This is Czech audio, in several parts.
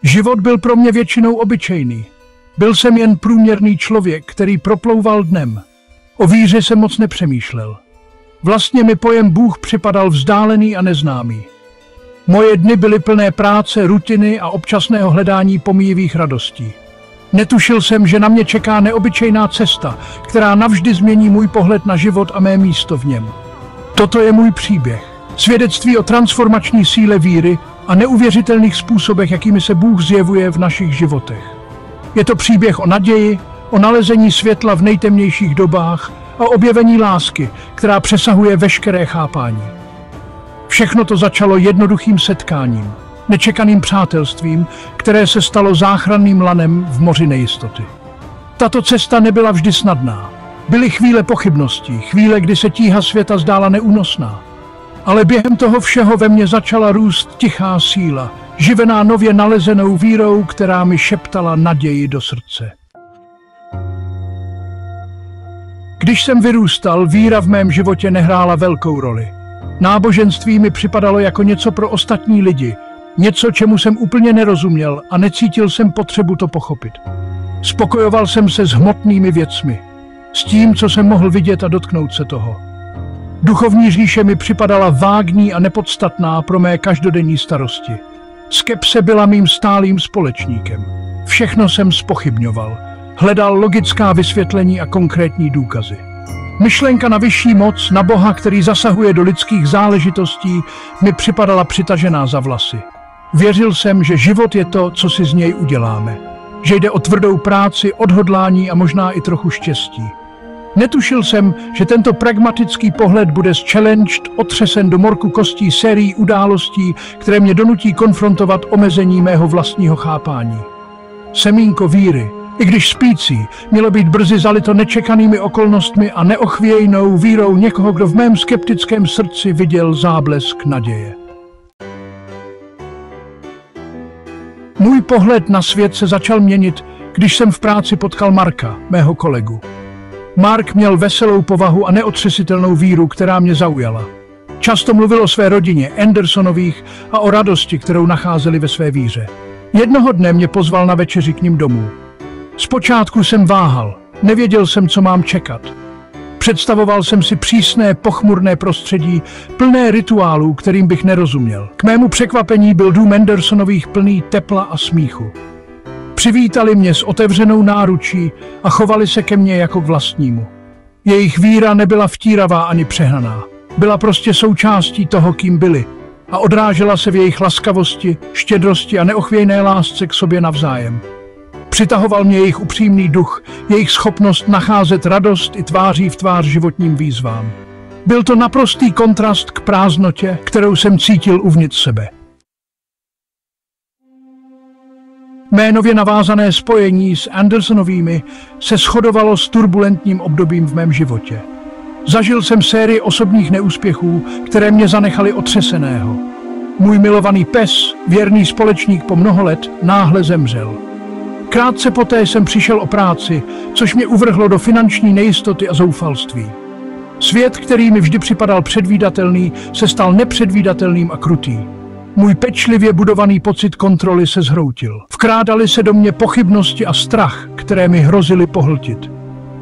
Život byl pro mě většinou obyčejný. Byl jsem jen průměrný člověk, který proplouval dnem. O víře jsem moc nepřemýšlel. Vlastně mi pojem Bůh připadal vzdálený a neznámý. Moje dny byly plné práce, rutiny a občasného hledání pomíjivých radostí. Netušil jsem, že na mě čeká neobyčejná cesta, která navždy změní můj pohled na život a mé místo v něm. Toto je můj příběh. Svědectví o transformační síle víry a neuvěřitelných způsobech, jakými se Bůh zjevuje v našich životech. Je to příběh o naději, o nalezení světla v nejtemnějších dobách a objevení lásky, která přesahuje veškeré chápání. Všechno to začalo jednoduchým setkáním, nečekaným přátelstvím, které se stalo záchranným lanem v moři nejistoty. Tato cesta nebyla vždy snadná. Byly chvíle pochybností, chvíle, kdy se tíha světa zdála neúnosná. Ale během toho všeho ve mně začala růst tichá síla, živená nově nalezenou vírou, která mi šeptala naději do srdce. Když jsem vyrůstal, víra v mém životě nehrála velkou roli. Náboženství mi připadalo jako něco pro ostatní lidi, něco, čemu jsem úplně nerozuměl a necítil jsem potřebu to pochopit. Spokojoval jsem se s hmotnými věcmi, s tím, co jsem mohl vidět a dotknout se toho. Duchovní říše mi připadala vágní a nepodstatná pro mé každodenní starosti. Skepse byla mým stálým společníkem. Všechno jsem zpochybňoval. Hledal logická vysvětlení a konkrétní důkazy. Myšlenka na vyšší moc, na Boha, který zasahuje do lidských záležitostí, mi připadala přitažená za vlasy. Věřil jsem, že život je to, co si z něj uděláme. Že jde o tvrdou práci, odhodlání a možná i trochu štěstí. Netušil jsem, že tento pragmatický pohled bude zchallenged, otřesen do morku kostí sérií událostí, které mě donutí konfrontovat omezení mého vlastního chápání. Semínko víry, i když spící, mělo být brzy zalito nečekanými okolnostmi a neochvějnou vírou někoho, kdo v mém skeptickém srdci viděl záblesk naděje. Můj pohled na svět se začal měnit, když jsem v práci potkal Marka, mého kolegu. Mark měl veselou povahu a neotřesitelnou víru, která mě zaujala. Často mluvil o své rodině, Andersonových, a o radosti, kterou nacházeli ve své víře. Jednoho dne mě pozval na večeři k nim domů. Zpočátku jsem váhal, nevěděl jsem, co mám čekat. Představoval jsem si přísné, pochmurné prostředí, plné rituálů, kterým bych nerozuměl. K mému překvapení byl dům Andersonových plný tepla a smíchu. Přivítali mě s otevřenou náručí a chovali se ke mně jako k vlastnímu. Jejich víra nebyla vtíravá ani přehnaná. Byla prostě součástí toho, kým byli, a odrážela se v jejich laskavosti, štědrosti a neochvějné lásce k sobě navzájem. Přitahoval mě jejich upřímný duch, jejich schopnost nacházet radost i tváří v tvář životním výzvám. Byl to naprostý kontrast k prázdnotě, kterou jsem cítil uvnitř sebe. Mé nově navázané spojení s Andersonovými se shodovalo s turbulentním obdobím v mém životě. Zažil jsem sérii osobních neúspěchů, které mě zanechaly otřeseného. Můj milovaný pes, věrný společník po mnoho let, náhle zemřel. Krátce poté jsem přišel o práci, což mě uvrhlo do finanční nejistoty a zoufalství. Svět, který mi vždy připadal předvídatelný, se stal nepředvídatelným a krutý. Můj pečlivě budovaný pocit kontroly se zhroutil. Vkrádaly se do mě pochybnosti a strach, které mi hrozily pohltit.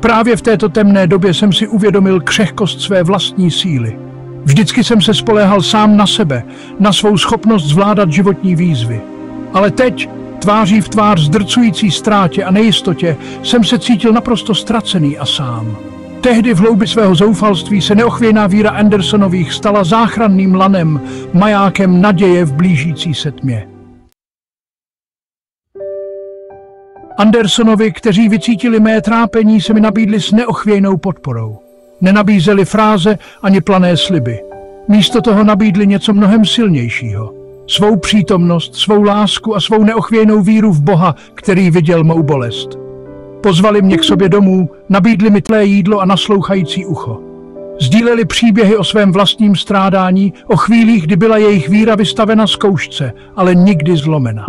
Právě v této temné době jsem si uvědomil křehkost své vlastní síly. Vždycky jsem se spoléhal sám na sebe, na svou schopnost zvládat životní výzvy. Ale teď, tváří v tvář zdrcující ztrátě a nejistotě, jsem se cítil naprosto ztracený a sám. Tehdy v hloubi svého zoufalství se neochvějná víra Andersonových stala záchranným lanem, majákem naděje v blížící se tmě. Andersonovi, kteří vycítili mé trápení, se mi nabídli s neochvějnou podporou. Nenabízeli fráze ani plané sliby. Místo toho nabídli něco mnohem silnějšího. Svou přítomnost, svou lásku a svou neochvějnou víru v Boha, který viděl mou bolest. Pozvali mě k sobě domů, nabídli mi tlé jídlo a naslouchající ucho. Sdíleli příběhy o svém vlastním strádání, o chvílích, kdy byla jejich víra vystavena zkoušce, ale nikdy zlomena.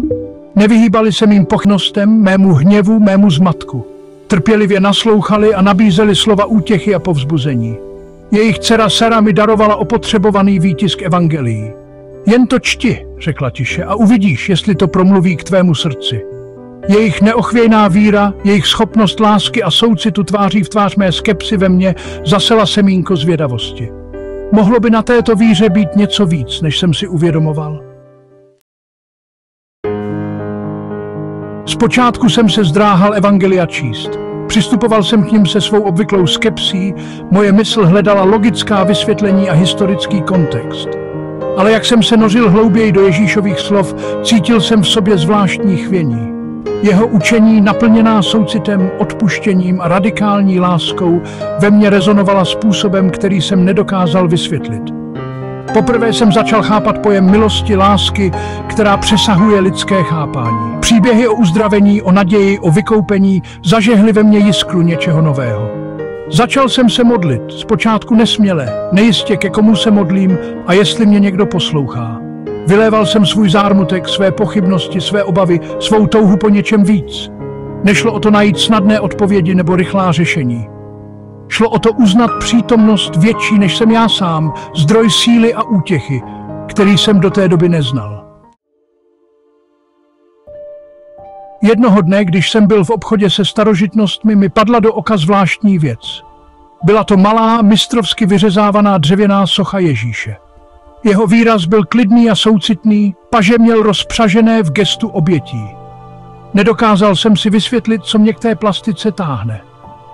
Nevyhýbali se mým pochybnostem, mému hněvu, mému zmatku. Trpělivě naslouchali a nabízeli slova útěchy a povzbuzení. Jejich dcera Sara mi darovala opotřebovaný výtisk evangelií. Jen to čti, řekla tiše, a uvidíš, jestli to promluví k tvému srdci. Jejich neochvějná víra, jejich schopnost lásky a soucitu tváří v tvář mé skepsy ve mně zasela semínko zvědavosti. Mohlo by na této víře být něco víc, než jsem si uvědomoval? Zpočátku jsem se zdráhal evangelia číst. Přistupoval jsem k nim se svou obvyklou skepsí, moje mysl hledala logická vysvětlení a historický kontext. Ale jak jsem se nořil hlouběji do Ježíšových slov, cítil jsem v sobě zvláštní chvění. Jeho učení, naplněná soucitem, odpuštěním a radikální láskou, ve mně rezonovala způsobem, který jsem nedokázal vysvětlit. Poprvé jsem začal chápat pojem milosti, lásky, která přesahuje lidské chápání. Příběhy o uzdravení, o naději, o vykoupení zažehly ve mně jiskru něčeho nového. Začal jsem se modlit, zpočátku nesměle, nejistě ke komu se modlím a jestli mě někdo poslouchá. Vyléval jsem svůj zármutek, své pochybnosti, své obavy, svou touhu po něčem víc. Nešlo o to najít snadné odpovědi nebo rychlá řešení. Šlo o to uznat přítomnost větší než jsem já sám, zdroj síly a útěchy, který jsem do té doby neznal. Jednoho dne, když jsem byl v obchodě se starožitnostmi, mi padla do oka zvláštní věc. Byla to malá, mistrovsky vyřezávaná dřevěná socha Ježíše. Jeho výraz byl klidný a soucitný, paže měl rozpřažené v gestu obětí. Nedokázal jsem si vysvětlit, co mě k té plastice táhne.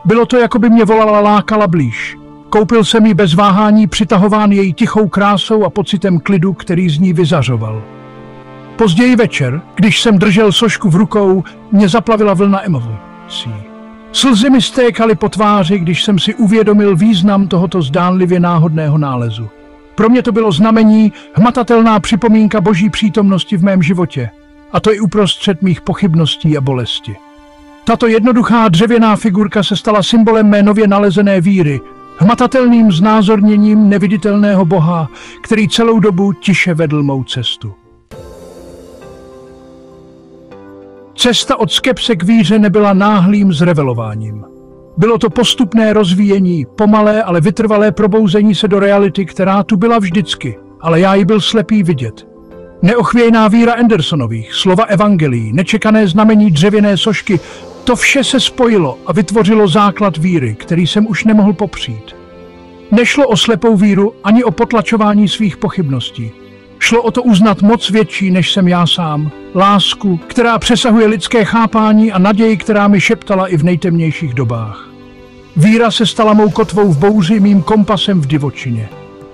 Bylo to, jako by mě volala, lákala blíž. Koupil jsem ji bez váhání, přitahován její tichou krásou a pocitem klidu, který z ní vyzařoval. Později večer, když jsem držel sošku v rukou, mě zaplavila vlna emocí. Slzy mi stékaly po tváři, když jsem si uvědomil význam tohoto zdánlivě náhodného nálezu. Pro mě to bylo znamení, hmatatelná připomínka Boží přítomnosti v mém životě, a to i uprostřed mých pochybností a bolesti. Tato jednoduchá dřevěná figurka se stala symbolem mé nově nalezené víry, hmatatelným znázorněním neviditelného Boha, který celou dobu tiše vedl mou cestu. Cesta od skepse k víře nebyla náhlým zrevelováním. Bylo to postupné rozvíjení, pomalé, ale vytrvalé probouzení se do reality, která tu byla vždycky, ale já ji byl slepý vidět. Neochvějná víra Andersonových, slova evangelií, nečekané znamení dřevěné sošky, to vše se spojilo a vytvořilo základ víry, který jsem už nemohl popřít. Nešlo o slepou víru ani o potlačování svých pochybností. Šlo o to uznat moc větší, než jsem já sám, lásku, která přesahuje lidské chápání a naději, která mi šeptala i v nejtemnějších dobách. Víra se stala mou kotvou v bouři, mým kompasem v divočině.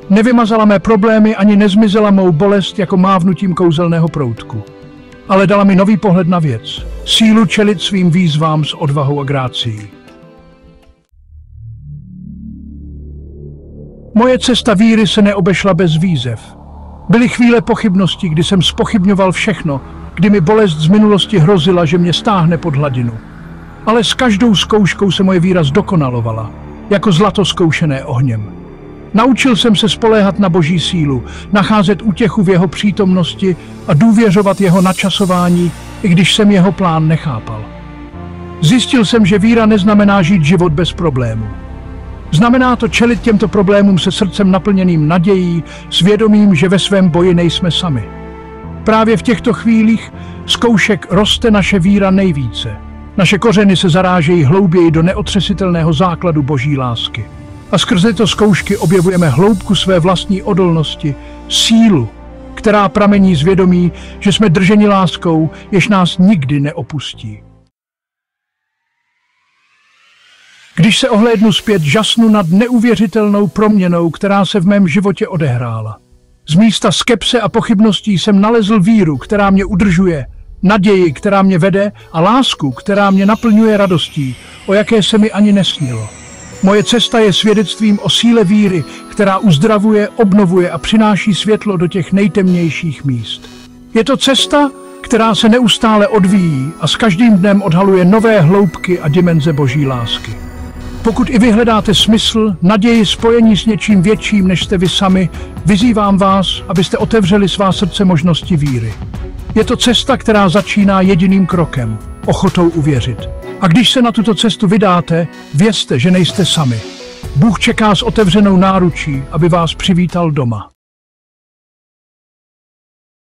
Nevymazala mé problémy ani nezmizela mou bolest jako mávnutím kouzelného proutku. Ale dala mi nový pohled na věc, sílu čelit svým výzvám s odvahou a grácií. Moje cesta víry se neobešla bez výzev. Byly chvíle pochybností, kdy jsem zpochybňoval všechno, kdy mi bolest z minulosti hrozila, že mě stáhne pod hladinu. Ale s každou zkouškou se moje víra zdokonalovala, jako zlato zkoušené ohněm. Naučil jsem se spoléhat na Boží sílu, nacházet útěchu v jeho přítomnosti a důvěřovat jeho načasování, i když jsem jeho plán nechápal. Zjistil jsem, že víra neznamená žít život bez problémů. Znamená to čelit těmto problémům se srdcem naplněným nadějí, s vědomím, že ve svém boji nejsme sami. Právě v těchto chvílích zkoušek roste naše víra nejvíce. Naše kořeny se zarážejí hlouběji do neotřesitelného základu Boží lásky. A skrze tyto zkoušky objevujeme hloubku své vlastní odolnosti, sílu, která pramení z vědomí, že jsme drženi láskou, jež nás nikdy neopustí. Když se ohlédnu zpět, žasnu nad neuvěřitelnou proměnou, která se v mém životě odehrála. Z místa skepse a pochybností jsem nalezl víru, která mě udržuje, naději, která mě vede a lásku, která mě naplňuje radostí, o jaké se mi ani nesnilo. Moje cesta je svědectvím o síle víry, která uzdravuje, obnovuje a přináší světlo do těch nejtemnějších míst. Je to cesta, která se neustále odvíjí a s každým dnem odhaluje nové hloubky a dimenze Boží lásky. Pokud i vy hledáte smysl, naději, spojení s něčím větším, než jste vy sami, vyzývám vás, abyste otevřeli svá srdce možnosti víry. Je to cesta, která začíná jediným krokem, ochotou uvěřit. A když se na tuto cestu vydáte, vězte, že nejste sami. Bůh čeká s otevřenou náručí, aby vás přivítal doma.